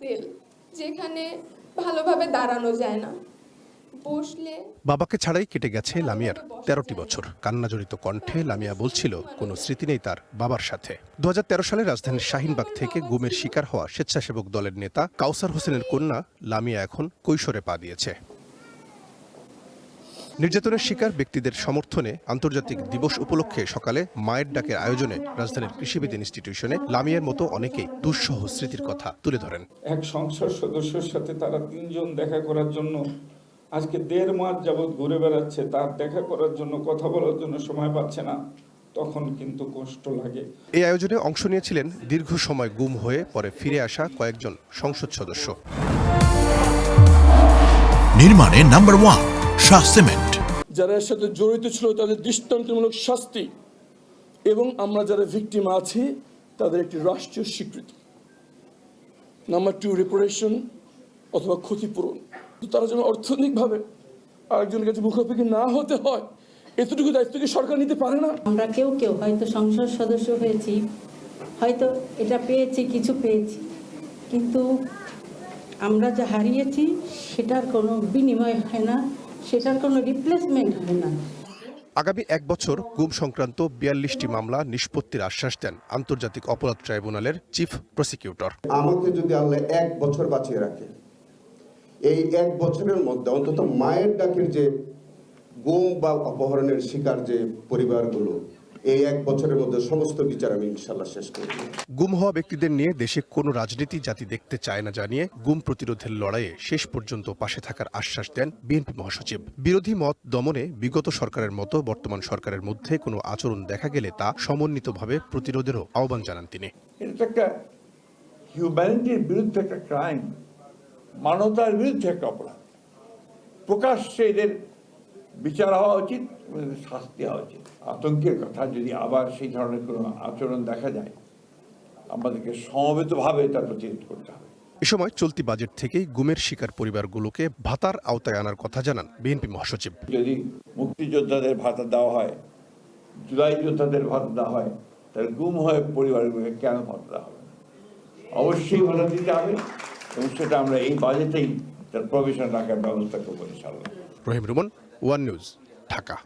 তেল, যেখানে ভালোভাবে দাঁড়ানো যায় না, বসলে। বাবাকে ছাড়াই কেটে গেছে লামিয়ার 13টি বছর। কান্নাজড়িত কণ্ঠে লামিয়া বলছিল কোনো স্মৃতি নেই তার বাবার সাথে। 2013 সালে রাজধানীর শাহিনবাগ থেকে গুমের শিকার হওয়া স্বেচ্ছাসেবক দলের নেতা কাউসার হোসেনের কন্যা লামিয়া এখন কৈশোরে পা দিয়েছে। নির্যাতনের শিকার ব্যক্তিদের সমর্থনে আন্তর্জাতিক দিবস উপলক্ষে সকালে মায়ের ডাকের আয়োজনে রাজধানীর কৃষিবিদ ইনস্টিটিউশনে লামিয়ার মতো অনেকেই দুঃসহ স্মৃতির কথা তুলে ধরেন। এক সংসদ সদস্যের সাথে তারা 3 জন দেখা করার জন্য আজকে 1.5 মাস যাবৎ ঘুরে বেড়াচ্ছে, তার দেখা করার জন্য, কথা বলার জন্য সময় পাচ্ছে না, তখন কিন্তু কষ্ট লাগে। এই আয়োজনে অংশ নিয়েছিলেন দীর্ঘ সময় গুম হয়ে পরে ফিরে আসা কয়েকজন সংসদ সদস্য। নির্মাণে নাম্বার 1 শাহ সিমেন্ট। যারা এর সাথে জড়িত ছিল তাদের দৃষ্টান্তমূলক শাস্তি এবং আমরা যারা ভিকটিম আছি তাদের একটি রাষ্ট্রীয় স্বীকৃতি। নাম্বার 2 রিপারেশন অথবা ক্ষতিপূরণ। তারা যেন অর্থনৈতিকভাবে আরেকজনের কাছে মুখাপেক্ষি না হতে হয়, এতটুকু দায়িত্ব কি সরকার নিতে পারে না? আমরা কেউ হয়তো সংসদ সদস্য হয়েছি, হয়তো এটা পেয়েছি, কিছু পেয়েছি, কিন্তু আমরা যা হারিয়েছি সেটার কোনো বিনিময় হয় না, সেটার কোনো রিপ্লেসমেন্ট হয় না। আগামী 1 বছর গুম সংক্রান্ত 42টি মামলা নিষ্পত্তির আশ্বাস দেন আন্তর্জাতিক অপরাধ ট্রাইব্যুনালের চিফ প্রসিকিউটর। আমাকে যদি আল্লাহ 1 বছর বাঁচিয়ে রাখে, এই 1 বছরের মধ্যে অন্তত মায়ের ডাকের যে গুম বা অপহরণের শিকার যে পরিবারগুলো, এই 1 বছরের মধ্যে সমস্ত বিচার আমি ইনশাআল্লাহ শেষ করব। গুম হওয়া ব্যক্তিদের নিয়ে দেশে কোনো রাজনীতি জাতি দেখতে চায় না জানিয়ে গুম প্রতিরোধের লড়াইয়ে শেষ পর্যন্ত পাশে থাকার আশ্বাস দেন বিএনপি মহাসচিব। বিরোধী মত দমনে বিগত সরকারের মতো বর্তমান সরকারের মধ্যে কোনো আচরণ দেখা গেলে তা সমন্বিতভাবে প্রতিরোধেরও আহ্বান জানান তিনি। এটা একটা হিউম্যানিটির বিরুদ্ধে একটা ক্রাইম, মানবতার বিরুদ্ধে একটা অপরাধ। প্রকাশ্যে এদের বিচার হওয়া উচিত, শাস্তি হওয়া উচিত। আতঙ্কের কথা, যদি আবার সেই ধরনের কোনো আচরণ দেখা যায়, আমাদেরকে সমবেতভাবে তার প্রতিরোধ করতে হবে। এ সময় চলতি বাজেট থেকেই গুমের শিকার পরিবারগুলোকে ভাতার আওতায় আনার কথা জানান বিএনপি মহাসচিব। যদি মুক্তিযোদ্ধাদের ভাতা দেওয়া হয়, জুলাই যোদ্ধাদের ভাতা দেওয়া হয়, তাহলে গুম হয়ে পরিবারগুলোকে কেন ভাতা দেওয়া হবে? অবশ্যই ভাতা দিতে হবে এবং সেটা আমরা এই বাজেটেই তার প্রভিশন রাখার ব্যবস্থা করবো ইনশাআল্লাহ। রহিম রুমন, ওয়ান নিউজ, ঢাকা।